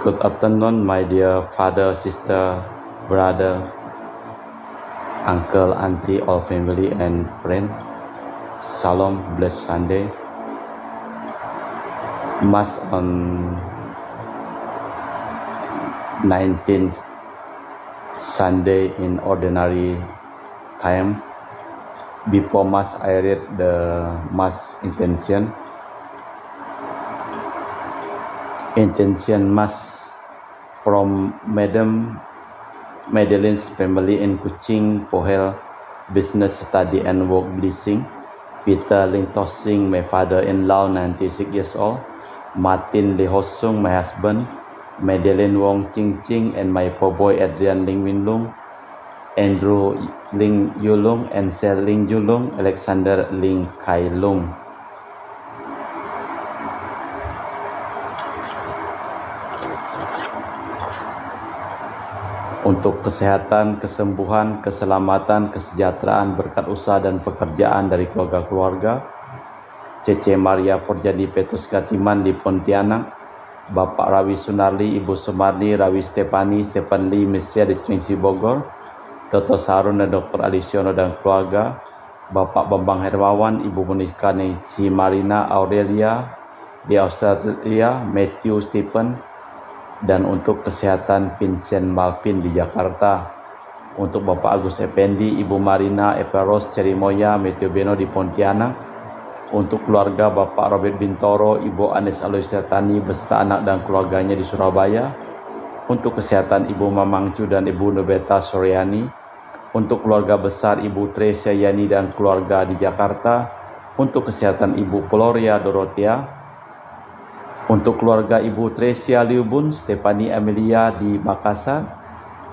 Good afternoon, my dear father, sister, brother, uncle, auntie, all family and friend. Shalom, blessed Sunday. Mass on 19th Sunday in ordinary time. Before Mass, I read the Mass intention. Intention Mass from Madam Madeline's family in Kuching, Pohel, business, study and work blessing. Peter Ling Tosing, my father-in-law, 96 years old. Martin Lee Hosung, my husband. Madeline Wong Ching Ching and my poor boy Adrian Ling Win Lung. Andrew Ling Yulung and Sel Ling Yulung. Alexander Ling Kai Lung. Untuk kesehatan, kesembuhan, keselamatan, kesejahteraan, berkat usaha dan pekerjaan dari keluarga-keluarga. Cece Maria Porjadi Petrus Gatiman di Pontianak, Bapak Rawi Sunarli, Ibu Sumarni, Rawi Stefani, Stefan Lee, Mesia di Cengsi Bogor, Dr. Sarun dan Dr. Alisiono dan keluarga, Bapak Bambang Hermawan, Ibu Monika Nancy Marina Aurelia di Australia, Matthew Stephen, dan untuk kesehatan Vincent Malvin di Jakarta, untuk Bapak Agus Effendi, Ibu Marina Eperos Cerimoya, Matthew Beno di Pontianak, untuk keluarga Bapak Robert Bintoro, Ibu Anis Aloysia Tani beserta anak dan keluarganya di Surabaya, untuk kesehatan Ibu Mamangcu dan Ibu Nubeta Soryani, untuk keluarga besar Ibu Tresia Yani dan keluarga di Jakarta, untuk kesehatan Ibu Floria Dorothea, untuk keluarga Ibu Tresia Liubun, Stefani Amelia di Makassar,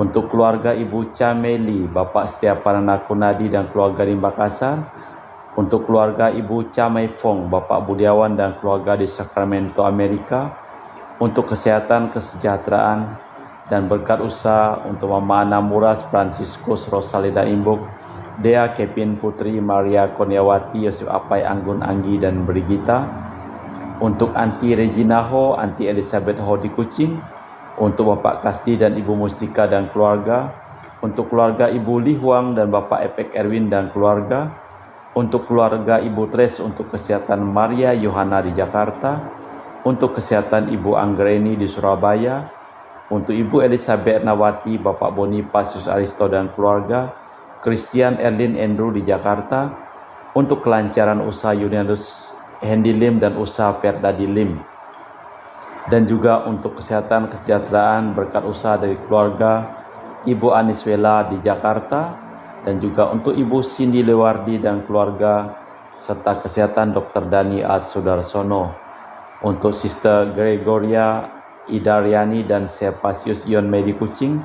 untuk keluarga Ibu Cameli, Bapak Setiapana Kunadi dan keluarga di Makassar, untuk keluarga Ibu Camai Fong, Bapak Budiawan dan keluarga di Sacramento, Amerika, untuk kesehatan, kesejahteraan, dan berkat usaha untuk Mama Ana Muras, Franciscus Rosalida Imbuk, Dea Kevin Putri, Maria Kurniawati, Yosef Apai Anggun Anggi dan Brigita, untuk Aunty Regina Ho, Aunty Elizabeth Ho di Kuching, untuk Bapak Kasdi dan Ibu Mustika dan keluarga, untuk keluarga Ibu Li Huang dan Bapak Epek Erwin dan keluarga, untuk keluarga Ibu Tres, untuk kesehatan Maria Yohana di Jakarta, untuk kesehatan Ibu Anggreni di Surabaya, untuk Ibu Elizabeth Nawati, Bapak Bonifasius Aristo dan keluarga, Christian Erlin Andrew di Jakarta, untuk kelancaran usaha Yunianus Hendy Lim dan usaha Ferdadi Lim, dan juga untuk kesehatan, kesejahteraan, berkat usaha dari keluarga Ibu Aniswela di Jakarta, dan juga untuk Ibu Cindy Lewardi dan keluarga, serta kesehatan Dr. Dani A. Sudarsono, untuk Sister Gregoria Idaryani dan Sepasius Ion Medi Kucing,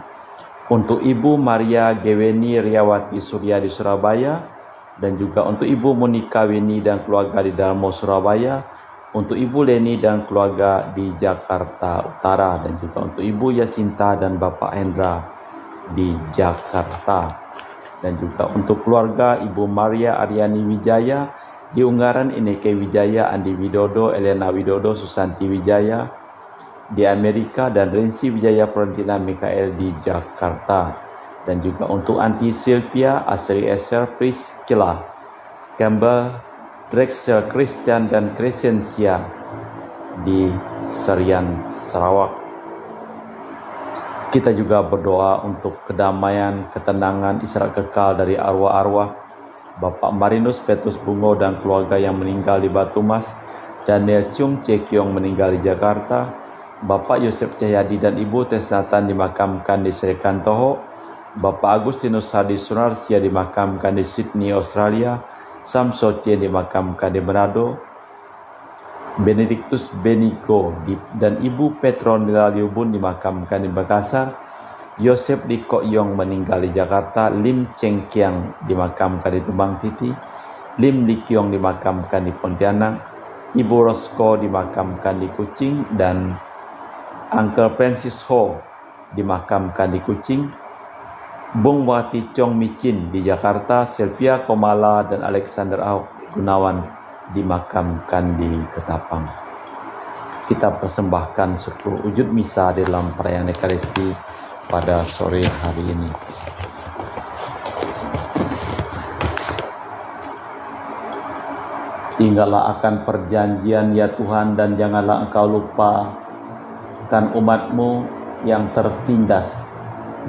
untuk Ibu Maria Geweni Riawati Surya di Surabaya, dan juga untuk Ibu Monika Weni dan keluarga di Darmo Surabaya, untuk Ibu Leni dan keluarga di Jakarta Utara, dan juga untuk Ibu Yasinta dan Bapak Hendra di Jakarta, dan juga untuk keluarga Ibu Maria Aryani Wijaya di Ungaran, Ineke Wijaya, Andi Widodo, Elena Widodo, Susanti Wijaya di Amerika, dan Rensi Wijaya Florentina Mikael di Jakarta, dan juga untuk Aunty Sylvia, Asri Esser, Priscilla, Campbell, Drexel, Christian, dan Crescencia di Serian, Sarawak. Kita juga berdoa untuk kedamaian, ketenangan, istirahat kekal dari arwah-arwah Bapak Marinus Petrus Bungo dan keluarga yang meninggal di Batu Mas, Daniel Chung Cekiong meninggal di Jakarta, Bapak Yosef Cahyadi dan Ibu Tesnatan dimakamkan di Serikan Toho, Bapak Agustinus Hadi Sunarsia dimakamkan di Sydney, Australia, Sam Sotien dimakamkan di Manado, Benedictus Benigo dan Ibu Petronila Liubun dimakamkan di Makassar, Yosef Lee Kok Yong meninggal di Jakarta, Lim Cheng Kiang dimakamkan di Tumbang Titi, Lim Li Kiong dimakamkan di Pontianak, Ibu Rosko dimakamkan di Kuching, dan Uncle Francis Ho dimakamkan di Kuching, Bung Wati Chong Micin di Jakarta, Sylvia Komala dan Alexander Ahok Gunawan dimakamkan di Ketapang. kita persembahkan seluruh wujud misa dalam perayaan Ekaristi pada sore hari ini. Tinggallah akan perjanjian ya Tuhan, dan janganlah Engkau lupakan umat-Mu yang tertindas.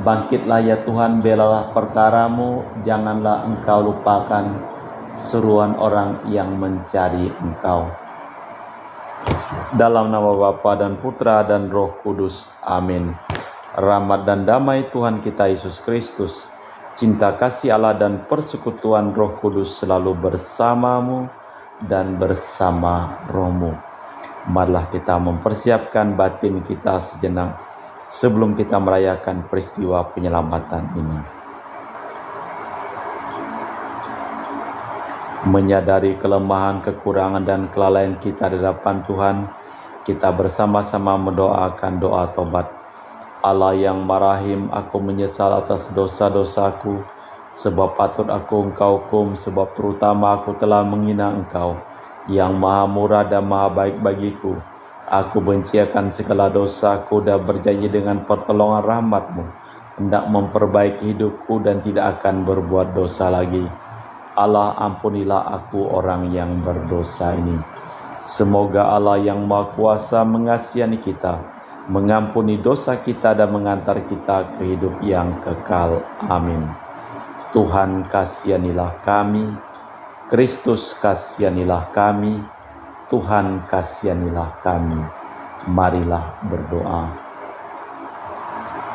Bangkitlah ya Tuhan, belalah perkara-Mu, janganlah Engkau lupakan seruan orang yang mencari Engkau. Dalam nama Bapa dan Putra dan Roh Kudus. Amin. Rahmat dan damai Tuhan kita Yesus Kristus, cinta kasih Allah dan persekutuan Roh Kudus selalu bersamamu dan bersama rohmu. Marilah kita mempersiapkan batin kita sejenak sebelum kita merayakan peristiwa penyelamatan ini. Menyadari kelemahan, kekurangan, dan kelalaian kita di hadapan Tuhan, kita bersama-sama mendoakan doa tobat. Allah yang marahim, aku menyesal atas dosa-dosaku, sebab patut aku Engkau hukum, sebab terutama aku telah menghina Engkau, yang maha murah dan maha baik bagiku. Aku benci akan segala dosaku dan berjanji dengan pertolongan rahmat-Mu, hendak memperbaiki hidupku dan tidak akan berbuat dosa lagi. Allah, ampunilah aku orang yang berdosa ini. Semoga Allah yang Maha Kuasa mengasihi kita, mengampuni dosa kita dan mengantar kita ke hidup yang kekal. Amin. Tuhan kasihanilah kami, Kristus kasihanilah kami, Tuhan kasihanilah kami. Marilah berdoa.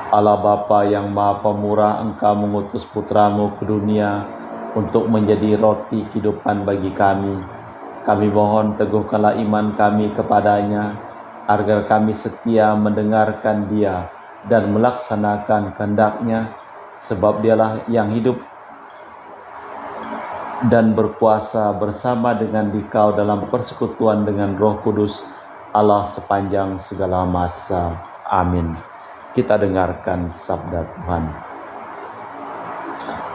Allah Bapa yang Maha Pemurah, Engkau mengutus Putra-Mu ke dunia untuk menjadi roti kehidupan bagi kami. Kami mohon teguhkanlah iman kami kepadanya, agar kami setia mendengarkan Dia dan melaksanakan kehendak-Nya, sebab Dialah yang hidup dan berkuasa bersama dengan Dikau dalam persekutuan dengan Roh Kudus, Allah sepanjang segala masa. Amin. Kita dengarkan sabda Tuhan.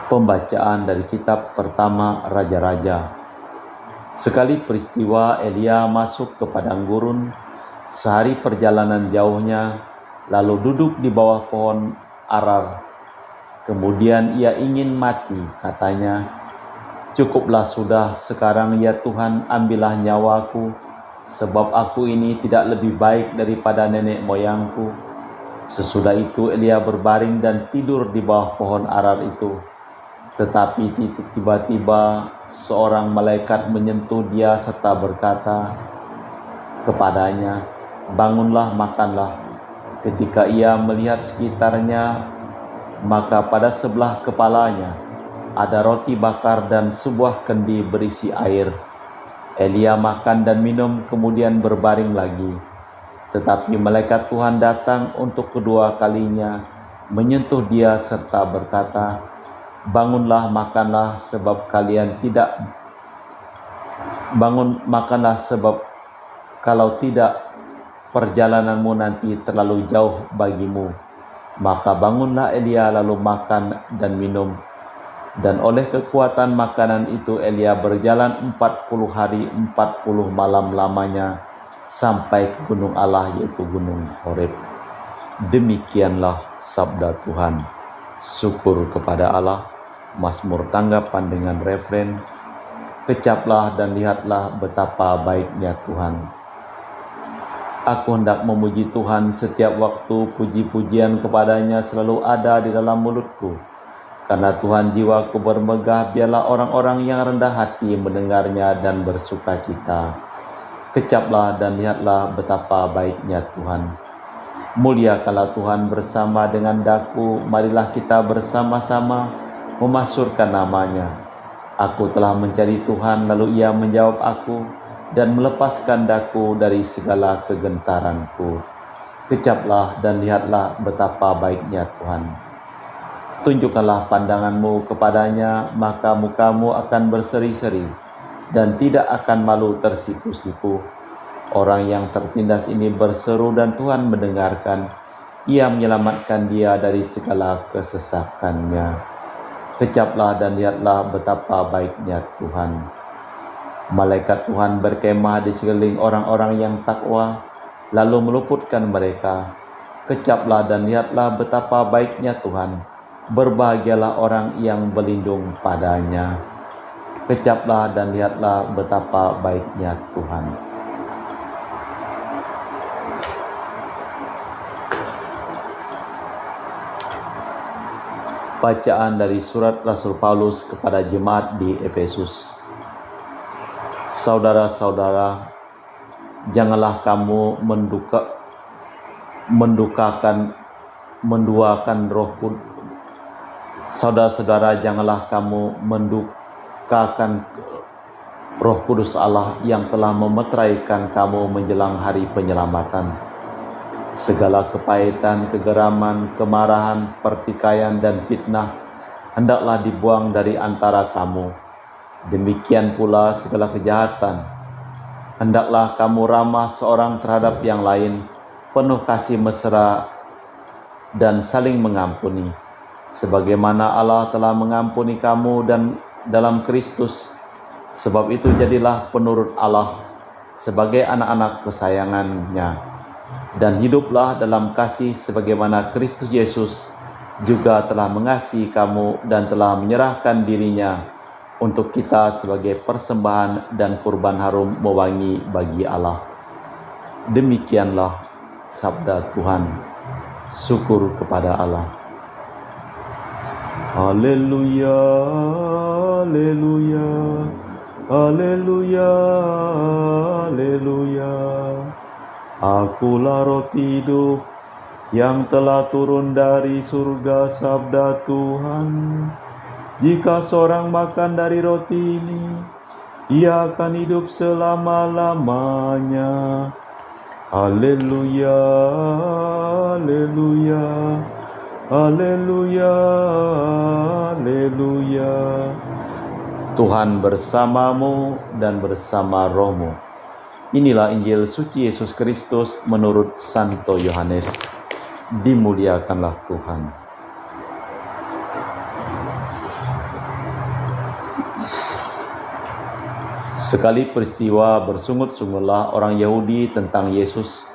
Pembacaan dari kitab pertama Raja-Raja. Sekali peristiwa Elia masuk ke padang gurun, sehari perjalanan jauhnya, lalu duduk di bawah pohon arar. Kemudian ia ingin mati, katanya, "Cukuplah sudah, sekarang ya Tuhan, ambillah nyawaku, sebab aku ini tidak lebih baik daripada nenek moyangku." Sesudah itu Elia berbaring dan tidur di bawah pohon arar itu. Tetapi tiba-tiba seorang malaikat menyentuh dia serta berkata kepadanya, "Bangunlah, makanlah." Ketika ia melihat sekitarnya, maka pada sebelah kepalanya ada roti bakar dan sebuah kendi berisi air. Elia makan dan minum, kemudian berbaring lagi. Tetapi malaikat Tuhan datang untuk kedua kalinya, menyentuh dia serta berkata, "Bangunlah, makanlah, sebab kalau tidak perjalananmu nanti terlalu jauh bagimu." Maka bangunlah Elia lalu makan dan minum. Dan oleh kekuatan makanan itu Elia berjalan 40 hari 40 malam lamanya sampai ke gunung Allah, yaitu gunung Horeb. Demikianlah sabda Tuhan. Syukur kepada Allah. Mazmur tanggapan dengan refren, "Kecaplah dan lihatlah betapa baiknya Tuhan." Aku hendak memuji Tuhan setiap waktu, puji-pujian kepadanya selalu ada di dalam mulutku. Karena Tuhan jiwaku bermegah, biarlah orang-orang yang rendah hati mendengarnya dan bersukacita. Kecaplah dan lihatlah betapa baiknya Tuhan. Muliakanlah Tuhan bersama dengan daku, marilah kita bersama-sama memasyurkan namanya. Aku telah mencari Tuhan, lalu Ia menjawab aku dan melepaskan daku dari segala kegentaranku. Kecaplah dan lihatlah betapa baiknya Tuhan. Tunjukkanlah pandanganmu kepadanya, maka mukamu akan berseri-seri dan tidak akan malu tersipu-sipu. Orang yang tertindas ini berseru dan Tuhan mendengarkan. Ia menyelamatkan dia dari segala kesesakannya. Kecaplah dan lihatlah betapa baiknya Tuhan. Malaikat Tuhan berkemah di sekeliling orang-orang yang takwa. lalu meluputkan mereka. Kecaplah dan lihatlah betapa baiknya Tuhan. Berbahagialah orang yang berlindung padanya. Kecaplah dan lihatlah betapa baiknya Tuhan. Bacaan dari surat Rasul Paulus kepada jemaat di Efesus. Saudara-saudara, janganlah kamu menduakan Roh Kudus. Saudara-saudara, janganlah kamu mendukakan Roh Kudus Allah yang telah memeteraikan kamu menjelang hari penyelamatan. Segala kepahitan, kegeraman, kemarahan, pertikaian, dan fitnah hendaklah dibuang dari antara kamu. Demikian pula segala kejahatan. Hendaklah kamu ramah seorang terhadap yang lain, penuh kasih mesra dan saling mengampuni, sebagaimana Allah telah mengampuni kamu dan dalam Kristus. Sebab itu jadilah penurut Allah sebagai anak-anak kesayangannya, dan hiduplah dalam kasih sebagaimana Kristus Yesus juga telah mengasihi kamu dan telah menyerahkan dirinya untuk kita sebagai persembahan dan kurban harum mewangi bagi Allah. Demikianlah sabda Tuhan. Syukur kepada Allah. Haleluya, haleluya, haleluya, haleluya. Akulah roti hidup yang telah turun dari surga, sabda Tuhan. Jika seorang makan dari roti ini, ia akan hidup selama-lamanya. Haleluya, haleluya, haleluya, haleluya. Tuhan bersamamu dan bersama rohmu. Inilah Injil suci Yesus Kristus menurut Santo Yohanes. Dimuliakanlah Tuhan. Sekali peristiwa bersungut-sungutlah orang Yahudi tentang Yesus,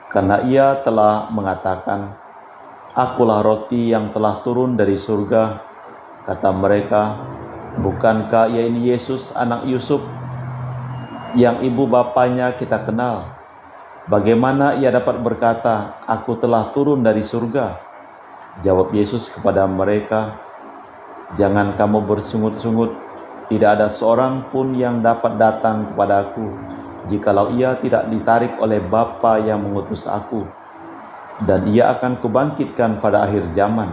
karena ia telah mengatakan, "Akulah roti yang telah turun dari surga." Kata mereka, "Bukankah ia ini Yesus anak Yusuf, yang ibu bapanya kita kenal? Bagaimana ia dapat berkata, 'Aku telah turun dari surga'?" Jawab Yesus kepada mereka, "Jangan kamu bersungut-sungut. Tidak ada seorang pun yang dapat datang kepadaku, jikalau ia tidak ditarik oleh Bapa yang mengutus aku. Dan ia akan kubangkitkan pada akhir zaman.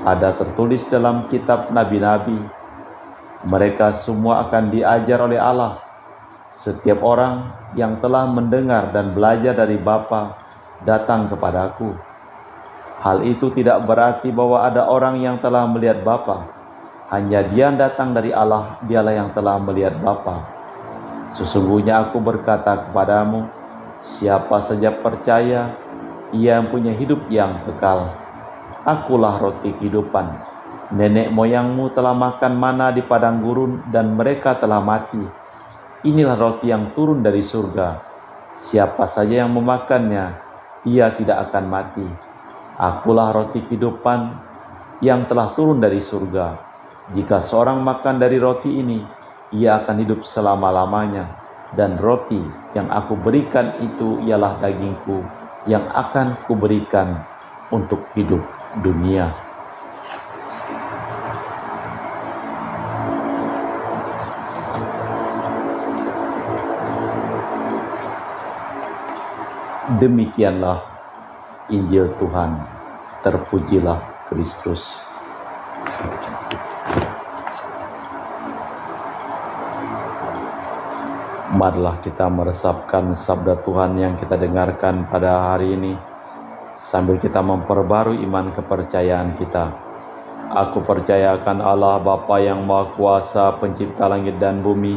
Ada tertulis dalam kitab nabi-nabi, mereka semua akan diajar oleh Allah. Setiap orang yang telah mendengar dan belajar dari Bapa datang kepadaku. Hal itu tidak berarti bahwa ada orang yang telah melihat Bapa. Hanya Dia yang datang dari Allah, Dialah yang telah melihat Bapa. Sesungguhnya aku berkata kepadamu, siapa saja percaya, ia punya hidup yang kekal. Akulah roti kehidupan. Nenek moyangmu telah makan mana di padang gurun dan mereka telah mati. Inilah roti yang turun dari surga. Siapa saja yang memakannya, ia tidak akan mati. Akulah roti kehidupan yang telah turun dari surga. Jika seorang makan dari roti ini, ia akan hidup selama-lamanya. Dan roti yang aku berikan itu ialah dagingku yang akan kuberikan untuk hidup dunia." Demikianlah Injil Tuhan. Terpujilah Kristus. Marilah kita meresapkan sabda Tuhan yang kita dengarkan pada hari ini, sambil kita memperbarui iman kepercayaan kita. Aku percaya akan Allah Bapa yang Maha Kuasa, pencipta langit dan bumi,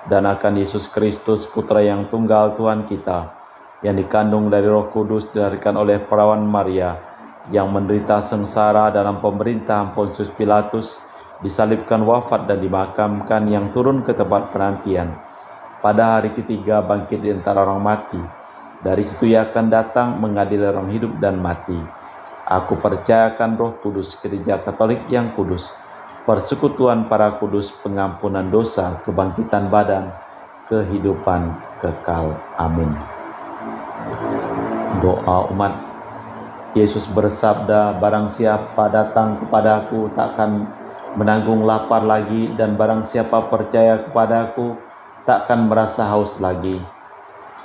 dan akan Yesus Kristus, Putra yang tunggal Tuhan kita, yang dikandung dari Roh Kudus, dilahirkan oleh perawan Maria, yang menderita sengsara dalam pemerintahan Pontius Pilatus, disalibkan, wafat dan dimakamkan, yang turun ke tempat penantian. Pada hari ketiga bangkit di antara orang mati, Dari situ ia akan datang mengadili orang hidup dan mati. Aku percayakan Roh Kudus, Gereja Katolik yang kudus, persekutuan para kudus, pengampunan dosa, kebangkitan badan, kehidupan kekal. Amin. Doa umat. Yesus bersabda, barang siapa datang kepadaku takkan menanggung lapar lagi, dan barang siapa percaya kepadaku takkan merasa haus lagi.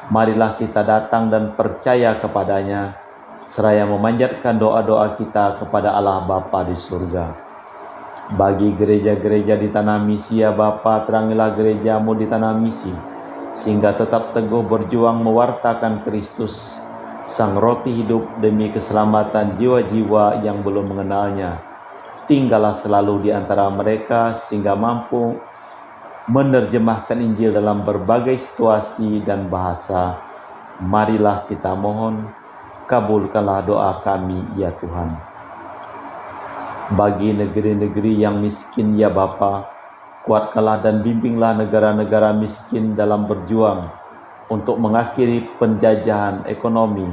Marilah kita datang dan percaya kepadanya, seraya memanjatkan doa-doa kita kepada Allah Bapa di surga. Bagi gereja-gereja di tanah misi, ya Bapa, terangilah gerejamu di tanah misi, sehingga tetap teguh berjuang mewartakan Kristus, Sang Roti hidup, demi keselamatan jiwa-jiwa yang belum mengenalnya. Tinggallah selalu di antara mereka, sehingga mampu menerjemahkan Injil dalam berbagai situasi dan bahasa. Marilah kita mohon, kabulkanlah doa kami, ya Tuhan. Bagi negeri-negeri yang miskin, ya Bapa, kuatkanlah dan bimbinglah negara-negara miskin dalam berjuang untuk mengakhiri penjajahan ekonomi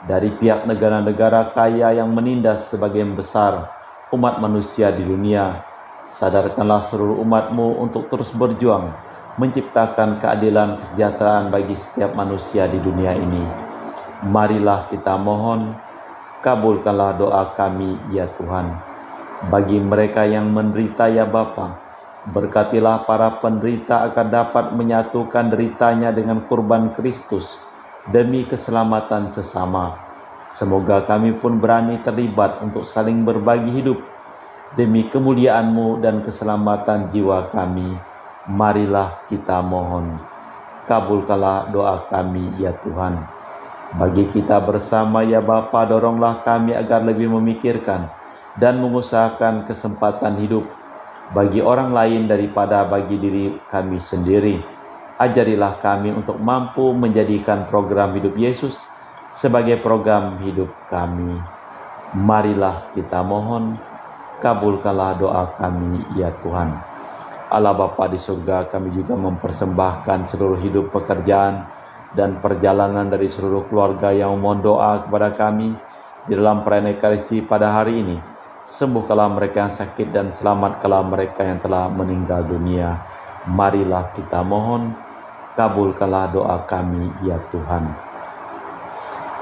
dari pihak negara-negara kaya yang menindas sebagian besar umat manusia di dunia. Sadarkanlah seluruh umat-Mu untuk terus berjuang menciptakan keadilan kesejahteraan bagi setiap manusia di dunia ini. Marilah kita mohon, kabulkanlah doa kami, ya Tuhan. Bagi mereka yang menderita, ya Bapa, berkatilah para penderita akan dapat menyatukan deritanya dengan kurban Kristus demi keselamatan sesama. Semoga kami pun berani terlibat untuk saling berbagi hidup demi kemuliaan-Mu dan keselamatan jiwa kami. Marilah kita mohon, kabulkanlah doa kami, ya Tuhan. Bagi kita bersama, ya Bapa, doronglah kami agar lebih memikirkan dan mengusahakan kesempatan hidup bagi orang lain daripada bagi diri kami sendiri. Ajarilah kami untuk mampu menjadikan program hidup Yesus sebagai program hidup kami. Marilah kita mohon, kabulkanlah doa kami, ya Tuhan. Allah Bapa di surga, kami juga mempersembahkan seluruh hidup, pekerjaan, dan perjalanan dari seluruh keluarga yang memohon doa kepada kami di dalam perayaan Ekaristi pada hari ini. Sembuhkanlah mereka yang sakit dan selamatkanlah mereka yang telah meninggal dunia. Marilah kita mohon, kabulkanlah doa kami, ya Tuhan.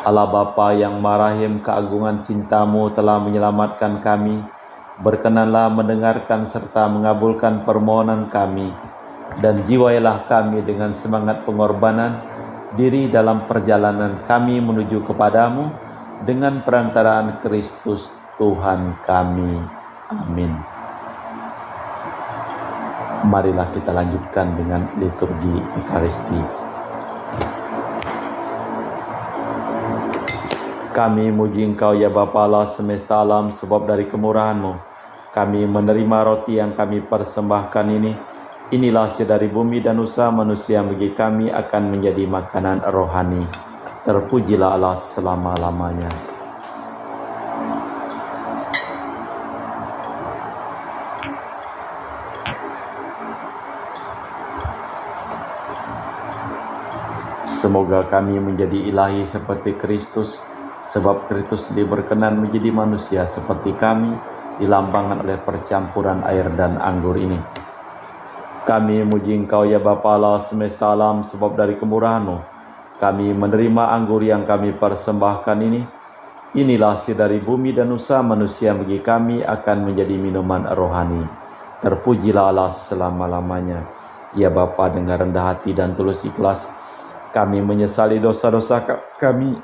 Allah Bapa yang Maha Rahim, keagungan cinta-Mu telah menyelamatkan kami. Berkenanlah mendengarkan serta mengabulkan permohonan kami, dan jiwailah kami dengan semangat pengorbanan diri dalam perjalanan kami menuju kepadamu dengan perantaraan Kristus Tuhan kami. Amin. Marilah kita lanjutkan dengan liturgi Ekaristi. Kami muji Engkau, ya Bapa Allah semesta alam, sebab dari kemurahan-Mu kami menerima roti yang kami persembahkan ini. Inilah hasil dari bumi dan usaha manusia bagi kami akan menjadi makanan rohani. Terpujilah Allah selama-lamanya. Semoga kami menjadi ilahi seperti Kristus, sebab Kristus berkenan menjadi manusia seperti kami, dilambangkan oleh percampuran air dan anggur ini. Kami muji Engkau, ya Bapa Allah semesta alam, sebab dari kemurahan-Mu kami menerima anggur yang kami persembahkan ini. Inilah hasil dari bumi dan usaha manusia bagi kami akan menjadi minuman rohani. Terpujilah Allah selama-lamanya. Ya Bapa, dengan rendah hati dan tulus ikhlas kami menyesali dosa-dosa kami,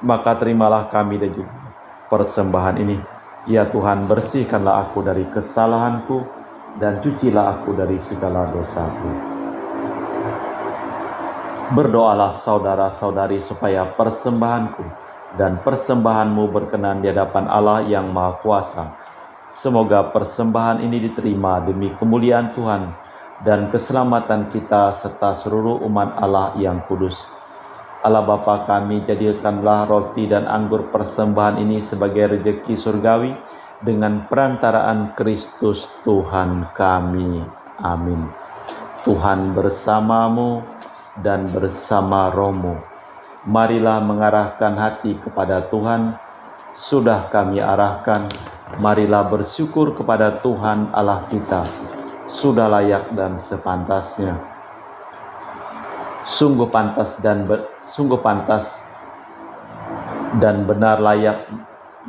maka terimalah kami dan juga persembahan ini. Ya Tuhan, bersihkanlah aku dari kesalahanku dan cucilah aku dari segala dosaku. Berdoalah saudara-saudari supaya persembahanku dan persembahanmu berkenan di hadapan Allah yang Maha Kuasa. Semoga persembahan ini diterima demi kemuliaan Tuhan dan keselamatan kita serta seluruh umat Allah yang kudus. Allah Bapa kami, jadikanlah roti dan anggur persembahan ini sebagai rejeki surgawi dengan perantaraan Kristus Tuhan kami. Amin. Tuhan bersamamu dan bersama rohmu. Marilah mengarahkan hati kepada Tuhan. Sudah kami arahkan, marilah bersyukur kepada Tuhan Allah kita. Sudah layak dan sepantasnya. Sungguh pantas dan benar, layak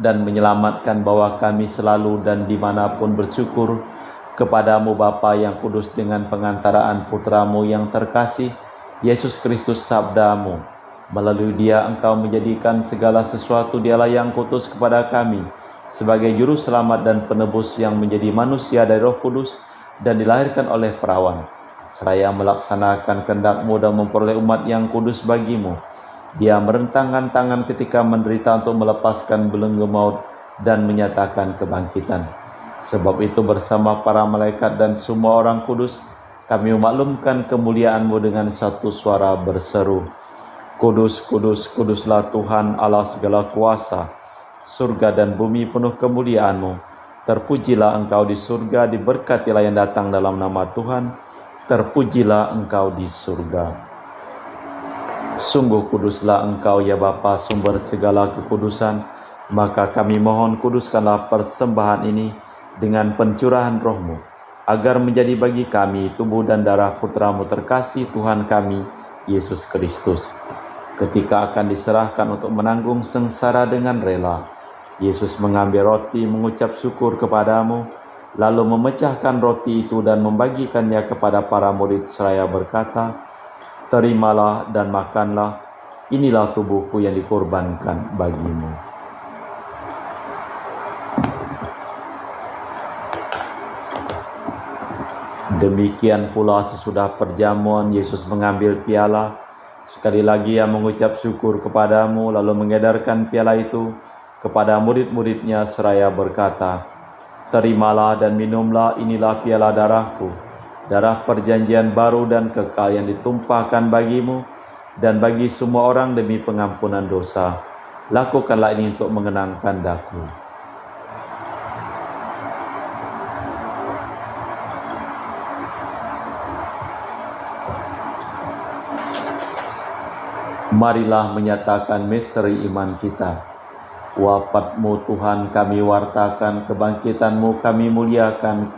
dan menyelamatkan bahwa kami selalu dan dimanapun bersyukur kepadamu Bapa yang kudus dengan pengantaraan putramu yang terkasih, Yesus Kristus sabdamu. Melalui dia engkau menjadikan segala sesuatu, dialah yang kutus kepada kami sebagai juru selamat dan penebus yang menjadi manusia dari Roh Kudus dan dilahirkan oleh perawan, seraya melaksanakan kehendak-Mu dan memperoleh umat yang kudus bagimu. Dia merentangkan tangan ketika menderita untuk melepaskan belenggu maut dan menyatakan kebangkitan. Sebab itu bersama para malaikat dan semua orang kudus, kami memaklumkan kemuliaan-Mu dengan satu suara berseru, Kudus, kudus, kuduslah Tuhan Allah segala kuasa. Surga dan bumi penuh kemuliaan-Mu. Terpujilah Engkau di surga, diberkatilah yang datang dalam nama Tuhan. Terpujilah Engkau di surga. Sungguh kuduslah Engkau ya Bapa, sumber segala kekudusan. Maka kami mohon kuduskanlah persembahan ini dengan pencurahan Roh-Mu, agar menjadi bagi kami tubuh dan darah Putra-Mu terkasih Tuhan kami, Yesus Kristus. Ketika akan diserahkan untuk menanggung sengsara dengan rela, Yesus mengambil roti, mengucap syukur kepadamu, lalu memecahkan roti itu dan membagikannya kepada para murid seraya berkata, Terimalah dan makanlah, inilah tubuhku yang dikorbankan bagimu. Demikian pula sesudah perjamuan, Yesus mengambil piala. Sekali lagi ia mengucap syukur kepadamu, lalu mengedarkan piala itu kepada murid-muridnya seraya berkata, Terimalah dan minumlah, inilah piala darahku, darah perjanjian baru dan kekal yang ditumpahkan bagimu dan bagi semua orang demi pengampunan dosa. Lakukanlah ini untuk mengenangkan daku. Marilah menyatakan misteri iman kita. Wafat-Mu Tuhan kami wartakan, kebangkitan-Mu kami muliakan,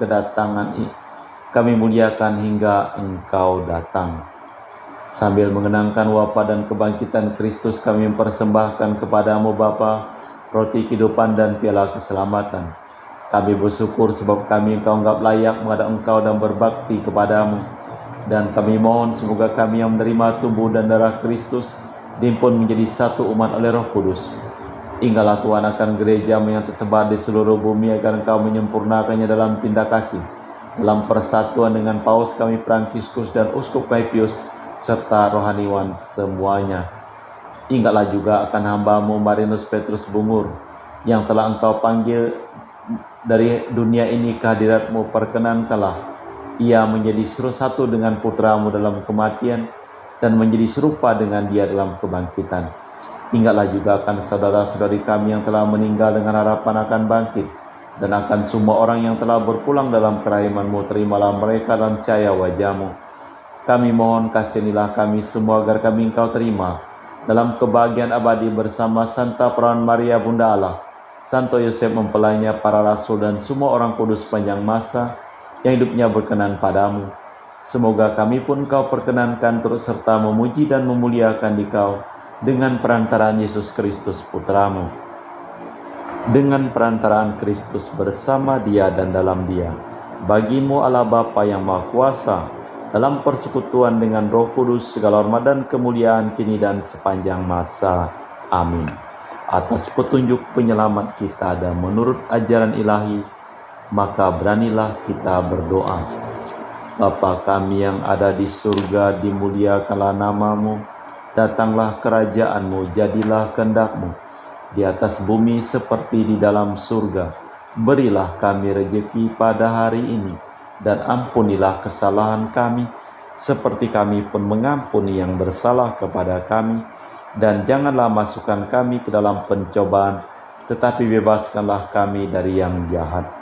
kami muliakan hingga Engkau datang. Sambil mengenangkan wafat dan kebangkitan Kristus, kami mempersembahkan kepadamu Bapa, roti kehidupan dan piala keselamatan. Kami bersyukur sebab kami Engkau anggap layak menghadap Engkau dan berbakti kepadamu. Dan kami mohon semoga kami yang menerima tubuh dan darah Kristus dihimpun menjadi satu umat oleh Roh Kudus. Ingatlah Tuhan akan gereja-Mu yang tersebar di seluruh bumi, agar Engkau menyempurnakannya dalam cinta kasih, dalam persatuan dengan Paus kami Fransiskus dan Uskup kami Pius, serta rohaniwan semuanya. Ingatlah juga akan hamba-Mu Marinus Petrus Bungur, yang telah Engkau panggil dari dunia ini ke hadirat-Mu. Perkenankanlah ia menjadi satu dengan Putra-Mu dalam kematian, dan menjadi serupa dengan dia dalam kebangkitan. Ingatlah juga akan saudara-saudari kami yang telah meninggal dengan harapan akan bangkit, dan akan semua orang yang telah berpulang dalam kerahiman-Mu. Terimalah mereka dalam cahaya wajah-Mu. Kami mohon kasihanilah kami semua agar kami Engkau terima dalam kebahagiaan abadi bersama Santa Perawan Maria Bunda Allah, Santo Yosef mempelainya, para rasul dan semua orang kudus sepanjang masa yang hidupnya berkenan padamu. Semoga kami pun Kau perkenankan turut serta memuji dan memuliakan Dikau dengan perantaraan Yesus Kristus Putra-Mu. Dengan perantaraan Kristus bersama Dia dan dalam Dia, bagi-Mu Allah Bapa yang Maha Kuasa, dalam persekutuan dengan Roh Kudus, segala hormat dan kemuliaan kini dan sepanjang masa. Amin. Atas petunjuk penyelamat kita dan menurut ajaran ilahi, maka beranilah kita berdoa. Bapa kami yang ada di surga, dimuliakanlah nama-Mu, datanglah kerajaan-Mu, jadilah kehendak-Mu di atas bumi seperti di dalam surga. Berilah kami rejeki pada hari ini, dan ampunilah kesalahan kami, seperti kami pun mengampuni yang bersalah kepada kami. Dan janganlah masukkan kami ke dalam pencobaan, tetapi bebaskanlah kami dari yang jahat.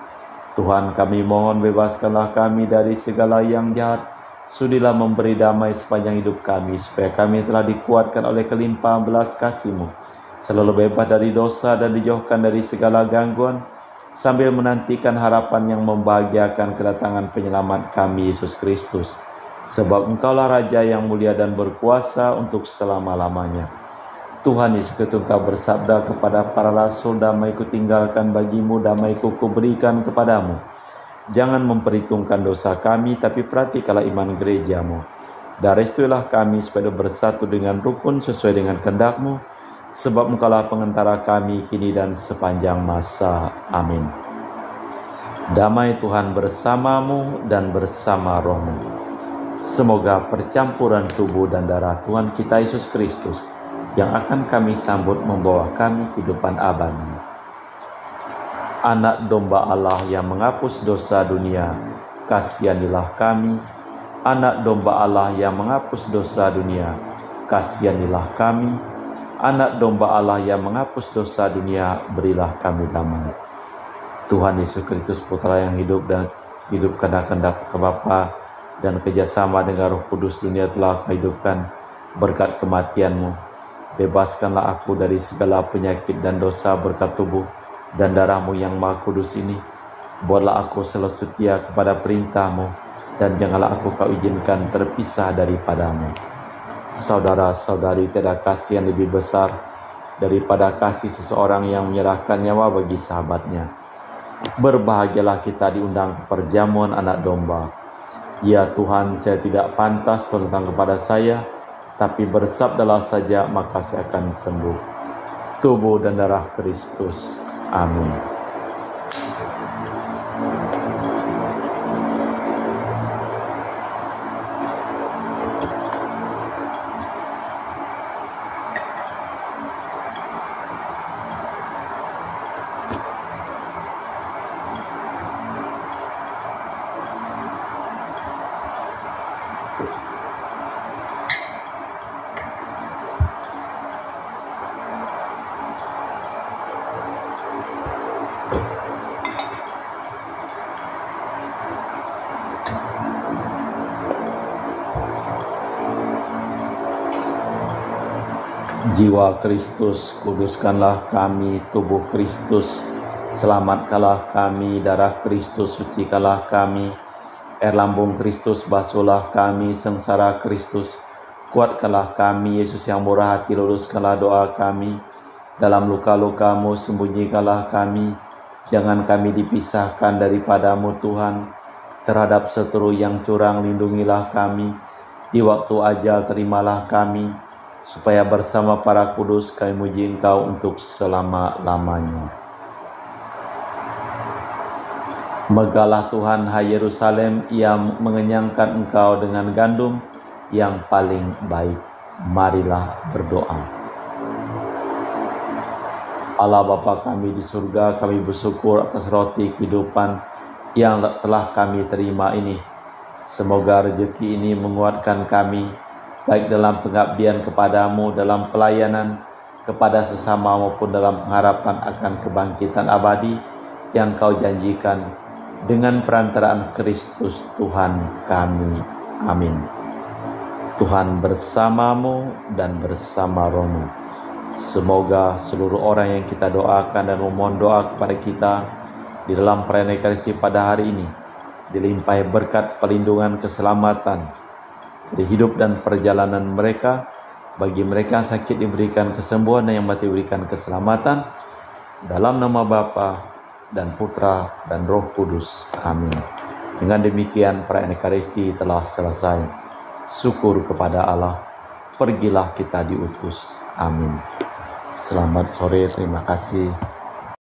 Tuhan, kami mohon bebaskanlah kami dari segala yang jahat, Sudilah memberi damai sepanjang hidup kami, supaya kami telah dikuatkan oleh kelimpahan belas kasih-Mu, selalu bebas dari dosa dan dijauhkan dari segala gangguan, sambil menantikan harapan yang membahagiakan kedatangan penyelamat kami, Yesus Kristus. Sebab Engkaulah Raja yang mulia dan berkuasa untuk selama-lamanya. Tuhan Yesus Kristus, Engkau bersabda kepada para rasul, damai-Ku tinggalkan bagimu, damai-Ku kuberikan kepadamu. Jangan memperhitungkan dosa kami, tapi perhatikanlah iman gereja-Mu. Dan restuilah kami supaya bersatu dengan rukun sesuai dengan kehendak-Mu, sebab Engkaulah pengantara kami kini dan sepanjang masa. Amin. Damai Tuhan bersamamu dan bersama rohmu. Semoga percampuran tubuh dan darah Tuhan kita Yesus Kristus yang akan kami sambut membawa kami kehidupan abadi. Anak domba Allah yang menghapus dosa dunia, kasihanilah kami. Anak domba Allah yang menghapus dosa dunia, kasihanilah kami. Anak domba Allah yang menghapus dosa dunia, berilah kami damai. Tuhan Yesus Kristus, Putra yang hidup dan hidup karena kehendak Bapa dan kerjasama dengan Roh Kudus, dunia telah Kau hidupkan berkat kematian-Mu. Bebaskanlah aku dari segala penyakit dan dosa berkat tubuh dan darah-Mu yang Maha Kudus ini. Buatlah aku selalu setia kepada perintah-Mu, dan janganlah aku Kau izinkan terpisah daripada-Mu. Saudara-saudari, tiada kasih yang lebih besar daripada kasih seseorang yang menyerahkan nyawa bagi sahabatnya. Berbahagialah kita diundang ke perjamuan anak domba. Ya Tuhan, saya tidak pantas tentang kepada saya, tapi bersabdalah saja maka saya akan sembuh. Tubuh dan darah Kristus. Amin. Jiwa Kristus, kuduskanlah kami. Tubuh Kristus, selamatkanlah kami. Darah Kristus, sucikanlah kami. Air lambung Kristus, basuhlah kami. Sengsara Kristus, kuatkanlah kami. Yesus yang murah hati, luruskanlah doa kami. Dalam luka-luka-Mu, sembunyikanlah kami. Jangan kami dipisahkan daripada-Mu Tuhan. Terhadap seteru yang curang, lindungilah kami. Di waktu ajal, terimalah kami, supaya bersama para kudus kami muji Engkau untuk selama-lamanya. Megahlah Tuhan, hai Yerusalem, yang mengenyangkan engkau dengan gandum yang paling baik. Marilah berdoa. Allah Bapa kami di surga, kami bersyukur atas roti kehidupan yang telah kami terima ini. Semoga rezeki ini menguatkan kami, baik dalam pengabdian kepadamu, dalam pelayanan kepada sesama, maupun dalam pengharapan akan kebangkitan abadi yang Kau janjikan dengan perantaraan Kristus Tuhan kami. Amin. Tuhan bersamamu dan bersama rohmu. Semoga seluruh orang yang kita doakan dan memohon doa kepada kita di dalam perayaan Ekaristi pada hari ini dilimpahi berkat perlindungan keselamatan dari hidup dan perjalanan mereka. Bagi mereka yang sakit diberikan kesembuhan, dan yang mati diberikan keselamatan. Dalam nama Bapa dan Putra dan Roh Kudus. Amin. Dengan demikian perayaan Ekaristi telah selesai. Syukur kepada Allah. Pergilah kita diutus. Amin. Selamat sore, terima kasih.